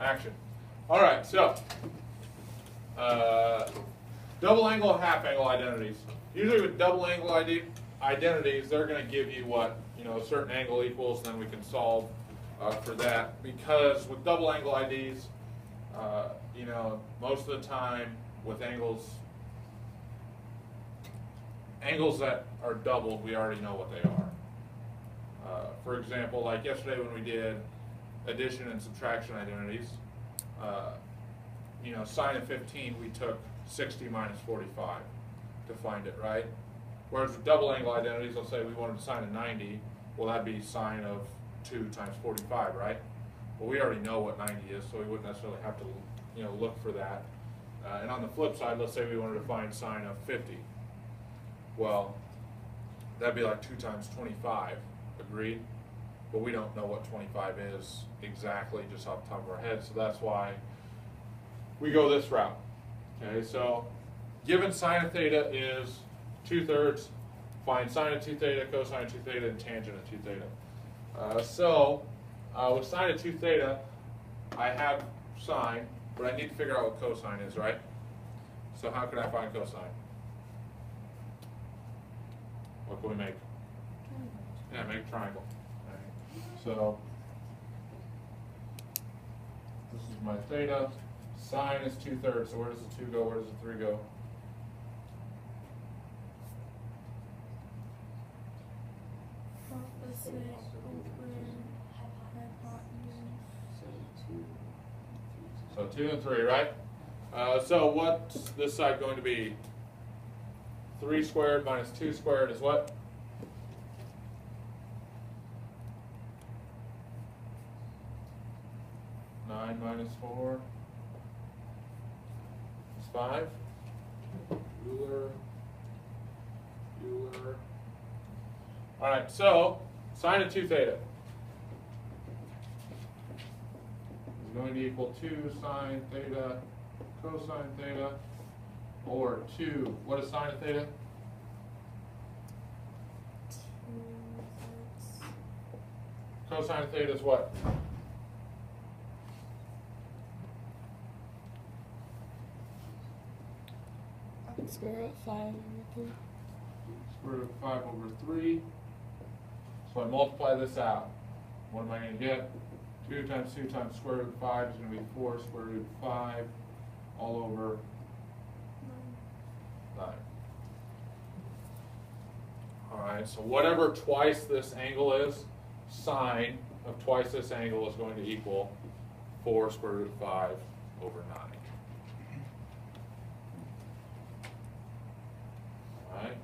Action. All right, so double angle, half angle identities. Usually with double angle identities, they're going to give you what, a certain angle equals, and then we can solve for that. Because with double angle IDs, most of the time with angles that are doubled, we already know what they are. For example, like yesterday when we did addition and subtraction identities, sine of 15, we took 60 minus 45 to find it, right? Whereas with double angle identities, let's say we wanted sine of 90, well, that'd be sine of 2 times 45, right? Well, we already know what 90 is, so we wouldn't necessarily have to, look for that. And on the flip side, let's say we wanted to find sine of 50. Well, that'd be like 2 times 25, agreed? But we don't know what 25 is exactly just off the top of our head, so that's why we go this route. Okay, so given sine of theta is 2/3, find sine of 2 theta, cosine of 2 theta, and tangent of 2 theta. With sine of 2 theta, I have sine, but I need to figure out what cosine is, right? So how can I find cosine? What can we make? Yeah, make a triangle. Right. So this is my theta. Sine is 2/3. So where does the 2 go? Where does the 3 go? So 2 and 3, right? So what's this side going to be? 3 squared minus 2 squared is what? Nine minus 4 is 5. Euler. All right, so sine of 2 theta is going to equal 2 sine theta cosine theta, or 2. What is sine of theta? Cosine of theta is what? Square root of 5 over 3. Square root of 5 over 3. So I multiply this out. What am I going to get? 2 times 2 times square root of 5 is going to be 4 square root of 5 all over 9. Alright, so whatever twice this angle is, sine of twice this angle is going to equal 4 square root of 5 over 9. Alright,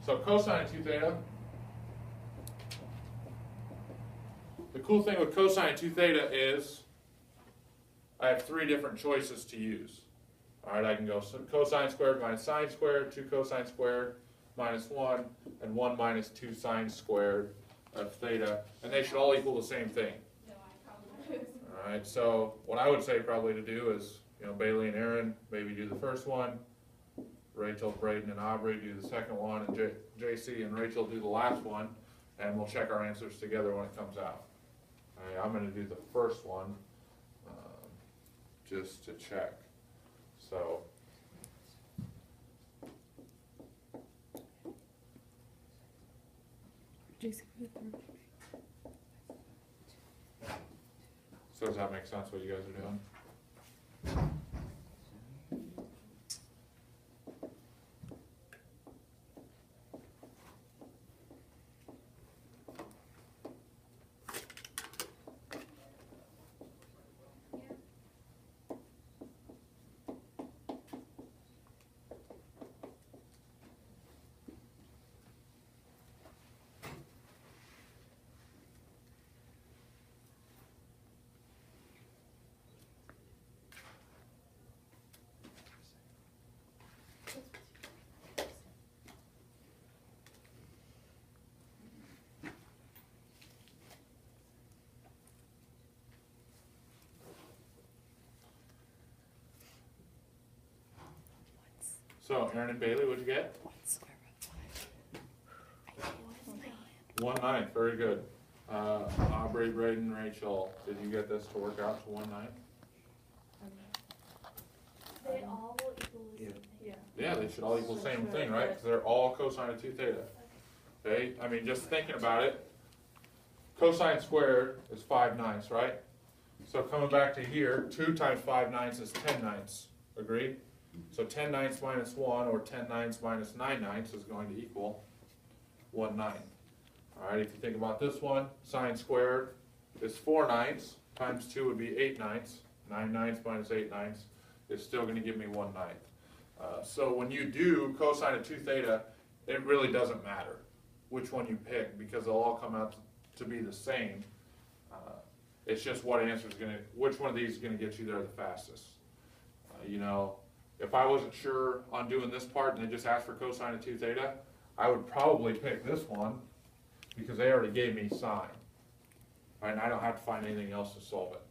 so cosine of 2 theta. The cool thing with cosine 2 theta is I have 3 different choices to use. All right, I can go cosine squared minus sine squared, 2 cosine squared minus 1, and 1 minus 2 sine squared of theta, and they should all equal the same thing. All right, so what I would say probably to do is, Bailey and Aaron maybe do the first one, Rachel, Braden, and Aubrey do the second one, and JC and Rachel do the last one, and we'll check our answers together when it comes out. All right, I'm going to do the first one just to check. So does that make sense what you guys are doing? So, Aaron and Bailey, what'd you get? 1 square root of 5. 1/9, very good. Aubrey, Braden, Rachel, did you get this to work out to 1/9? They all will equal the same thing. Yeah. Yeah, they should all equal the same thing, right? Because they're all cosine of 2 theta. Okay, I mean, just thinking about it, cosine squared is 5/9, right? So coming back to here, 2 times 5/9 is 10/9. Agreed? So 10/9 minus 1, or 10/9 minus 9/9 is going to equal 1/9. All right, if you think about this one, sine squared is 4/9 times 2 would be 8/9. 9/9 minus 8/9 is still going to give me 1/9. So when you do cosine of 2 theta, it really doesn't matter which one you pick because they'll all come out to be the same. It's just what answer is going to, which one of these is going to get you there the fastest. You know, if I wasn't sure on doing this part and they just asked for cosine of 2 theta, I would probably pick this one because they already gave me sine. Right, and I don't have to find anything else to solve it.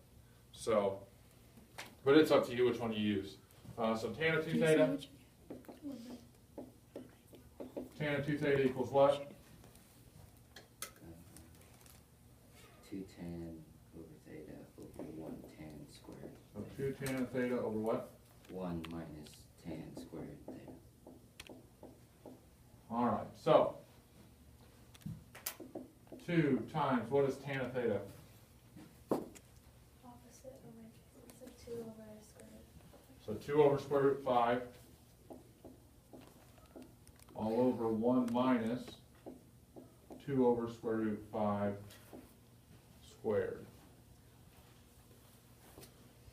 So, but it's up to you which one you use. So tan of 2 theta, tan of 2 theta equals what? 2 tan over theta over 1 tan squared. So 2 tan of theta over what? 1 minus tan squared theta. All right, so 2 times, what is tan of theta? Opposite over, so 2 over square root. So 2 over square root 5 all over 1 minus 2 over square root 5 squared.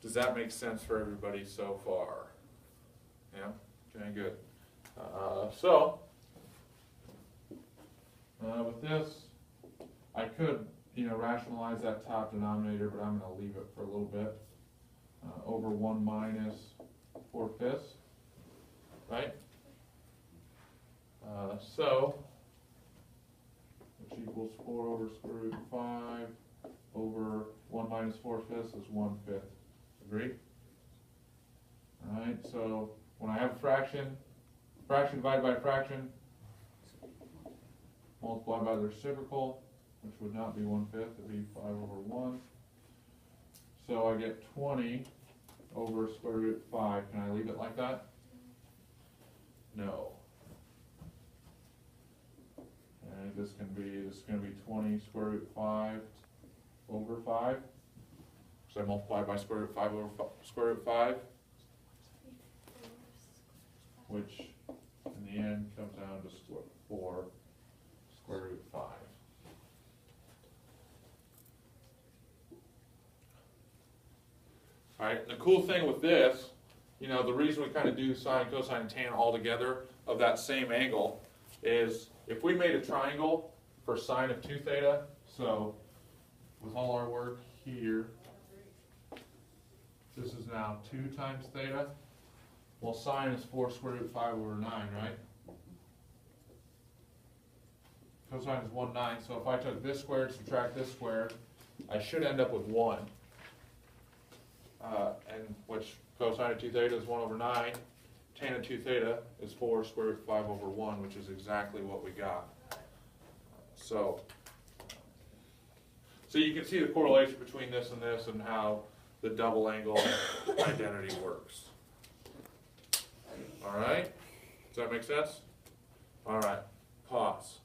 Does that make sense for everybody so far? Yeah? Okay, good. With this, I could, rationalize that top denominator, but I'm going to leave it for a little bit. Over 1 minus 4/5, right? Which equals 4 over square root 5 over 1 minus 4/5 is 1/5. Agreed? All right, so when I have a fraction divided by a fraction, multiply by the reciprocal, which would not be 1/5, it would be 5 over 1. So I get 20 over square root 5. Can I leave it like that? No. And this is going to be 20 square root 5 over 5. So I multiply by square root 5 over square root 5, which in the end comes down to 4 square root 5. All right, the cool thing with this, the reason we kind of do sine, cosine, and tan all together of that same angle is if we made a triangle for sine of 2 theta, so with all our work here, this is now 2 times theta. Well, sine is 4 square root 5 over 9, right? Cosine is 1/9, so if I took this squared, subtract this squared, I should end up with 1. And which cosine of 2 theta is 1 over 9. Tan of 2 theta is 4 square root 5 over 1, which is exactly what we got. So you can see the correlation between this and how the double angle identity works. All right? Does that make sense? All right, pause.